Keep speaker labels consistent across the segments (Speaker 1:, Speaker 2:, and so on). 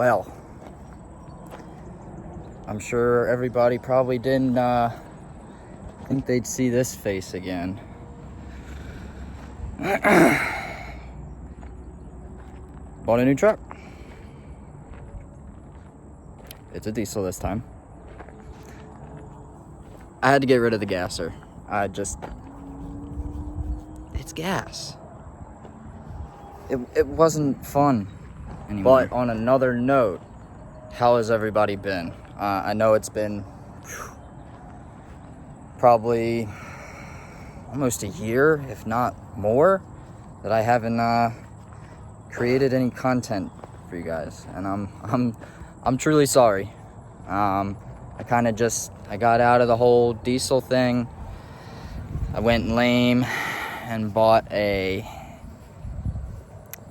Speaker 1: Well, I'm sure everybody probably didn't think they'd see this face again. Bought a new truck. It's a diesel this time. I had to get rid of the gasser. It's gas. It wasn't fun anymore. But on another note, how has everybody been? I know it's been probably almost a year, if not more, that I haven't created any content for you guys, and I'm truly sorry. I got out of the whole diesel thing. I went lame and bought a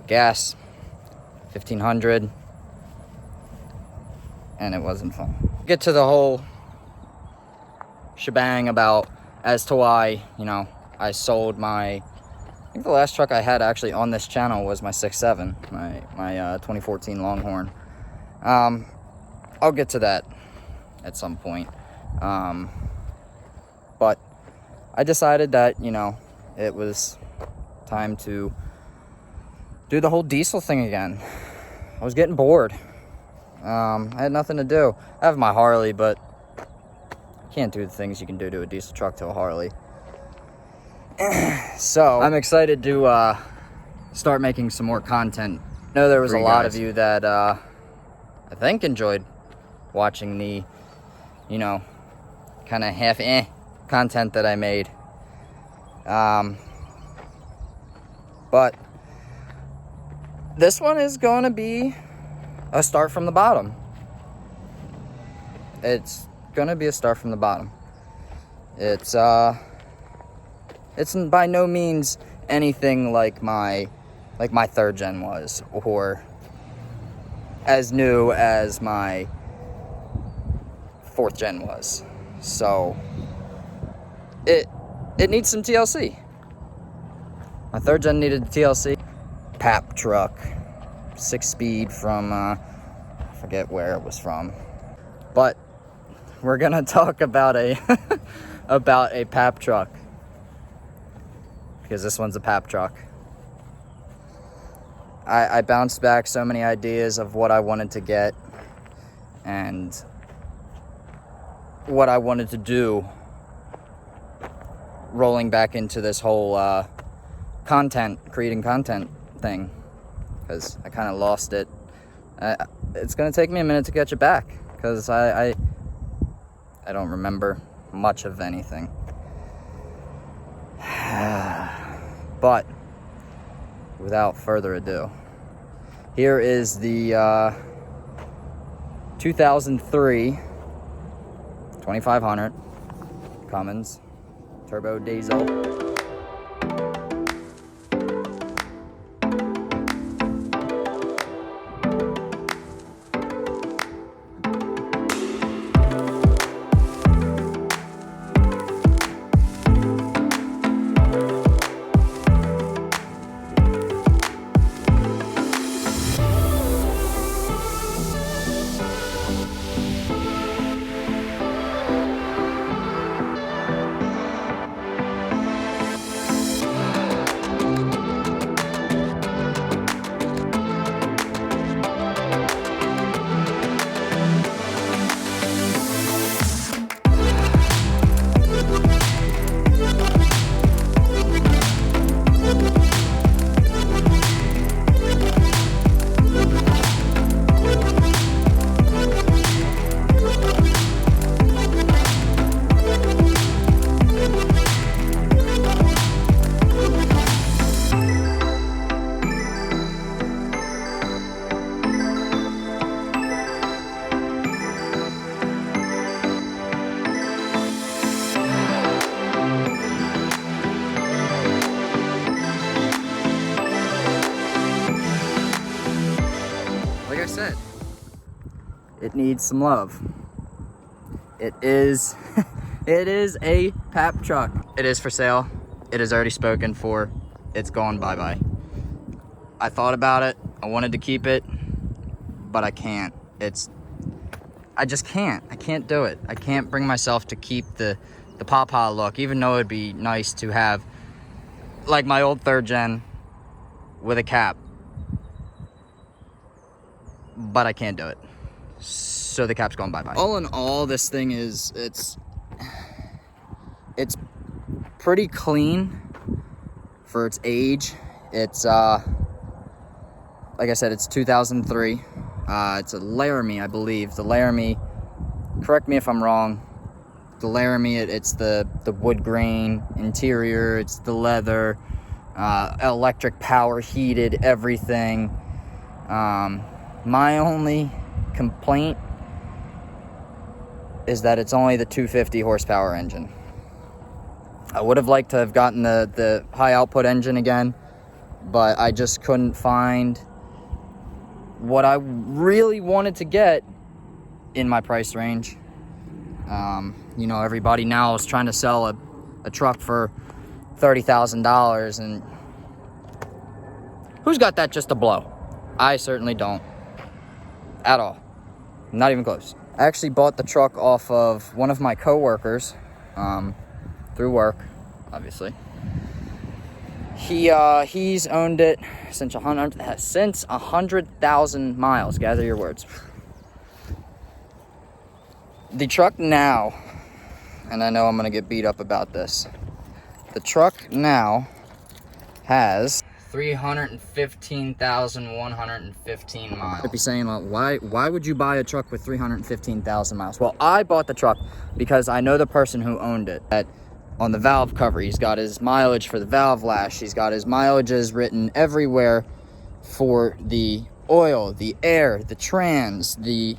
Speaker 1: gas 1500, and it wasn't fun. Get to the whole shebang about as to why, I sold I think the last truck I had actually on this channel was my 6.7, my 2014 Longhorn. I'll get to that at some point. But I decided that, it was time to do the whole diesel thing again. I was getting bored. I had nothing to do. I have my Harley, but I can't do the things you can do to a diesel truck to a Harley. So I'm excited to start making some more content. I know there was a lot of you that I think enjoyed watching the, kind of half content that I made. But this one is going to be a start from the bottom. It's going to be a start from the bottom. It's by no means anything like my 3rd gen was, or as new as my 4th gen was. So it needs some TLC. My 3rd gen needed TLC. Pap truck, 6-speed from I forget where it was from, but we're gonna talk about a about a pap truck, because this one's a pap truck. I bounced back so many ideas of what I wanted to get and what I wanted to do, rolling back into this whole creating content thing, because I kind of lost it. It's gonna take me a minute to catch it back, because I don't remember much of anything. But without further ado, here is the 2003 2500 Cummins turbo diesel. Said, it needs some love. It is it is a pap truck. It is for sale. It is already spoken for. It's gone bye-bye. I thought about it. I wanted to keep it, but I can't. I just can't. I can't do it. I can't bring myself to keep the pawpaw look, even though it'd be nice to have like my old 3rd gen with a cap. But I can't do it. So the cap's going bye-bye. All in all, this thing is, it's pretty clean for its age. It's, like I said, it's 2003. It's a Laramie, I believe. The Laramie, correct me if I'm wrong. The Laramie, it's the wood grain interior, it's the leather, electric power, heated, everything. My only complaint is that it's only the 250 horsepower engine. I would have liked to have gotten the high output engine again, but I just couldn't find what I really wanted to get in my price range. You know, everybody now is trying to sell a truck for $30,000, and who's got that just to blow? I certainly don't. At all. Not even close. I actually bought the truck off of one of my coworkers, through work, obviously. He's owned it since 100,000 miles. Gather your words. The truck now, and I know I'm gonna get beat up about this. The truck now has 315,115 miles. I'd be saying, well, why would you buy a truck with 315,000 miles? Well, I bought the truck because I know the person who owned it. That on the valve cover, he's got his mileage for the valve lash. He's got his mileages written everywhere for the oil, the air, the trans, the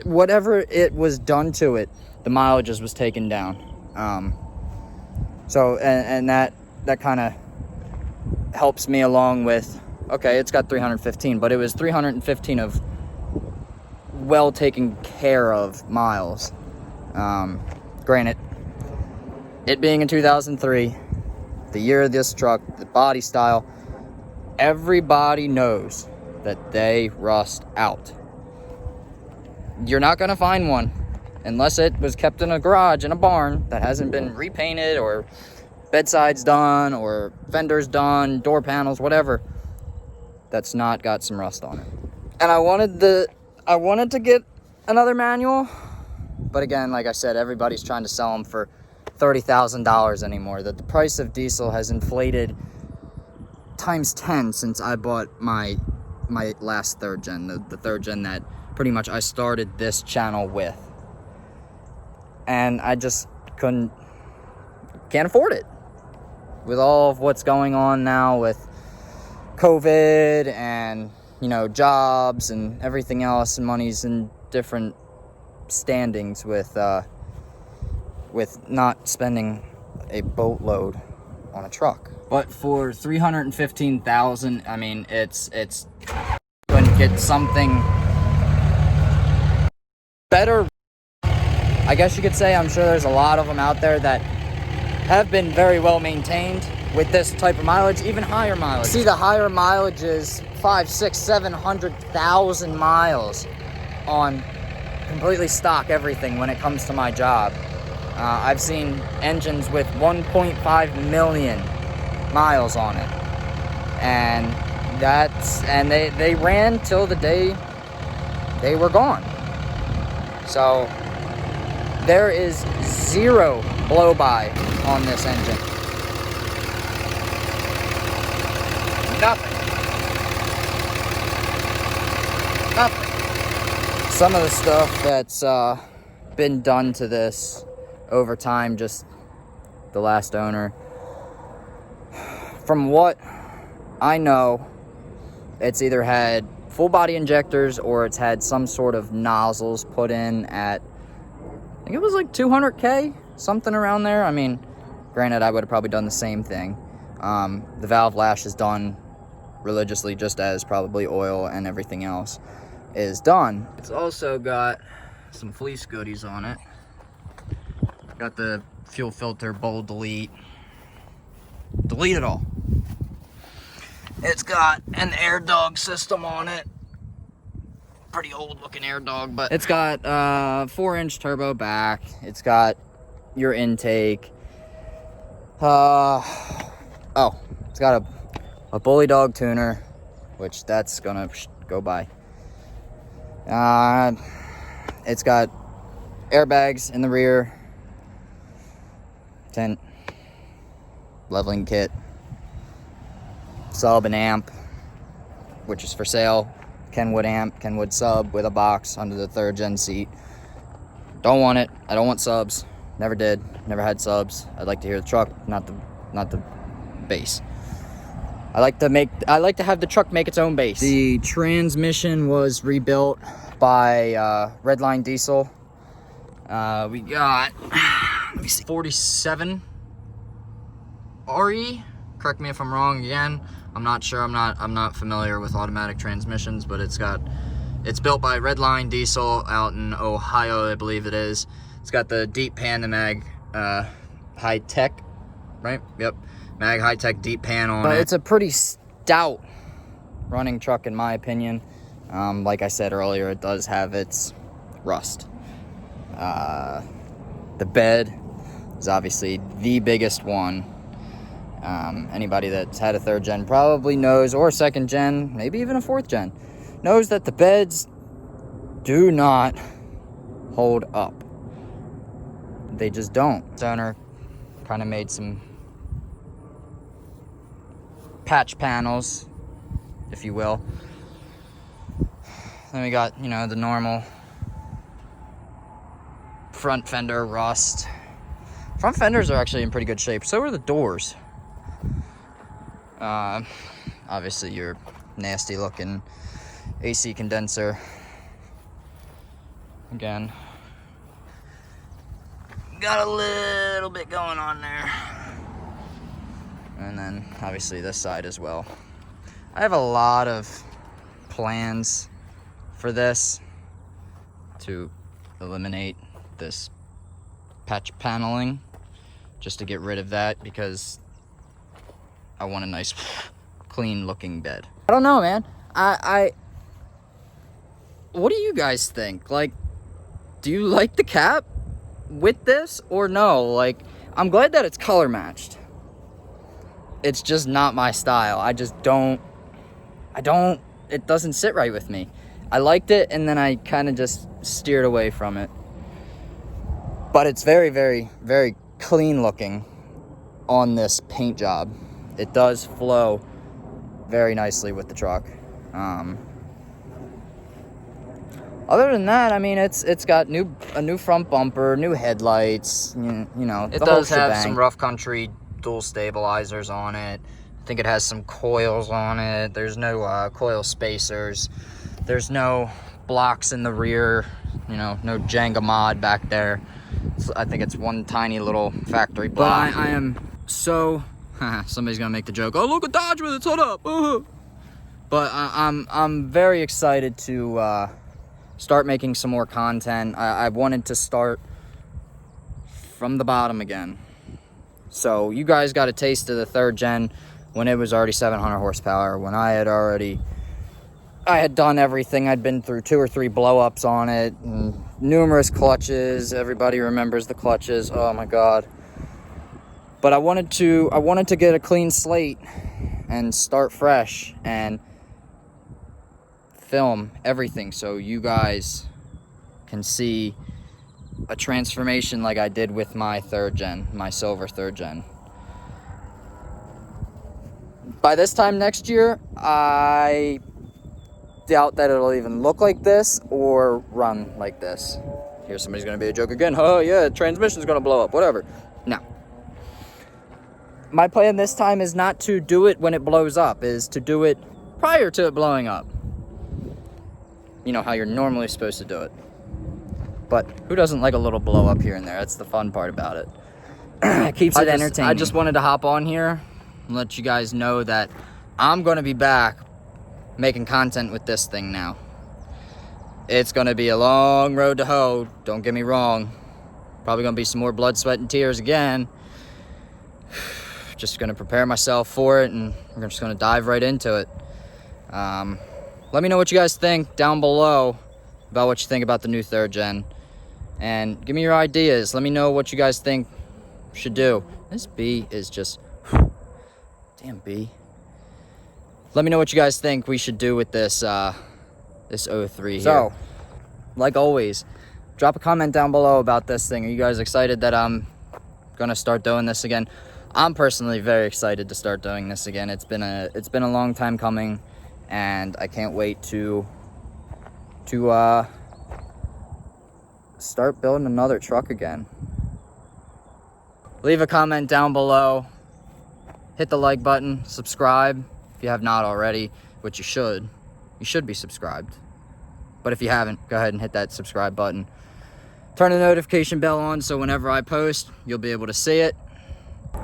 Speaker 1: whatever it was done to it, the mileages was taken down. So that kind of helps me along with, okay, it's got 315, but it was 315 of well taken care of miles. Granted, it being in 2003, the year of this truck, the body style, everybody knows that they rust out. You're not gonna find one unless it was kept in a garage in a barn that hasn't been repainted, or bedsides done, or fenders done, door panels, whatever, that's not got some rust on it. And I wanted to get another manual, but again, like I said, everybody's trying to sell them for $30,000 anymore. That the price of diesel has inflated times 10 since I bought my last 3rd gen, the 3rd gen that pretty much I started this channel with. And I just can't afford it. With all of what's going on now with COVID and, you know, jobs and everything else, and money's in different standings with not spending a boatload on a truck. But for 315,000, I mean, it's couldn't get something better. I guess you could say, I'm sure there's a lot of them out there that have been very well maintained with this type of mileage, even higher mileage. See, the higher mileages, 500, 600, 700,000 miles on completely stock everything when it comes to my job. I've seen engines with 1.5 million miles on it, and they ran till the day they were gone. So there is zero blow-by on this engine. Nothing. Some of the stuff that's been done to this over time, just the last owner, from what I know, it's either had full body injectors or it's had some sort of nozzles put in at, I think it was like 200K, something around there. I mean, granted, I would have probably done the same thing. The valve lash is done religiously, just as probably oil and everything else is done. It's also got some fleece goodies on it. Got the fuel filter bowl delete it all. It's got an air dog system on it. pretty old looking air dog, but it's got 4-inch turbo back. It's got your intake. It's got a bully dog tuner, which that's gonna go by. It's got airbags in the rear, tent, leveling kit, sub and amp, which is for sale. Kenwood amp, Kenwood sub with a box under the 3rd gen seat. Don't want it. I don't want subs. Never did. Never had subs. I'd like to hear the truck, not the bass. I like to have the truck make its own bass. The transmission was rebuilt by Redline Diesel. We got, let me see, 47 RE. Correct me if I'm wrong again. I'm not sure. I'm not familiar with automatic transmissions, but it's built by Redline Diesel out in Ohio, I believe it is. It's got the deep pan, the mag high tech, right? Yep, mag high tech deep pan on it. It's a pretty stout running truck in my opinion. Like I said earlier, it does have its rust. The bed is obviously the biggest one. Anybody that's had a 3rd gen probably knows, or 2nd gen, maybe even a 4th gen, knows that the beds do not hold up. They just don't. The owner kind of made some patch panels, if you will. Then we got, you know, the normal front fender rust. Front fenders are actually in pretty good shape. So are the doors. Obviously your nasty looking AC condenser. Again, got a little bit going on there. And then obviously this side as well. I have a lot of plans for this to eliminate this patch paneling, just to get rid of that, because I want a nice clean looking bed. I don't know, man. What do you guys think? Like, do you like the cap with this or no? Like, I'm glad that it's color matched. It's just not my style. It doesn't sit right with me. I liked it, and then I kind of just steered away from it. But it's very, very, very clean looking on this paint job. It does flow very nicely with the truck. Other than that, I mean, it's got a new front bumper, new headlights. You know, it does have some rough country dual stabilizers on it. I think it has some coils on it. There's no coil spacers. There's no blocks in the rear. You know, no Jenga mod back there. So I think it's one tiny little factory block. But I am so... somebody's gonna make the joke, oh, look at Dodge with its hood up. But I'm very excited to start making some more content. I wanted to start from the bottom again. So you guys got a taste of the 3rd gen when it was already 700 horsepower, when I had done everything. I'd been through 2 or 3 blow-ups on it, and numerous clutches. Everybody remembers the clutches. Oh my god. But I wanted to get a clean slate and start fresh and film everything so you guys can see a transformation like I did with my 3rd gen, my silver 3rd gen. By this time next year, I doubt that it'll even look like this or run like this. Here's somebody's gonna be a joke again. Oh yeah, transmission's gonna blow up, whatever. No. My plan this time is not to do it when it blows up, is to do it prior to it blowing up. You know how you're normally supposed to do it. But who doesn't like a little blow up here and there? That's the fun part about it. It keeps it entertaining. I just wanted to hop on here and let you guys know that I'm going to be back making content with this thing now. It's going to be a long road to hoe, don't get me wrong. Probably going to be some more blood, sweat, and tears again. Just going to prepare myself for it, and we're just going to dive right into it. Let me know what you guys think down below. about what you think about the new 3rd gen. And give me your ideas. Let me know what you guys think we should do. This bee is just... Damn bee. Let me know what you guys think we should do with this this 03 here. So, like always, drop a comment down below about this thing. Are you guys excited that I'm gonna start doing this again? I'm personally very excited to start doing this again. It's been a long time coming, and I can't wait to start building another truck again. Leave a comment down below. Hit the like button. Subscribe if you have not already, which you should. You should be subscribed. But if you haven't, go ahead and hit that subscribe button. Turn the notification bell on so whenever I post, you'll be able to see it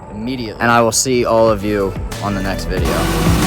Speaker 1: immediately. And I will see all of you on the next video.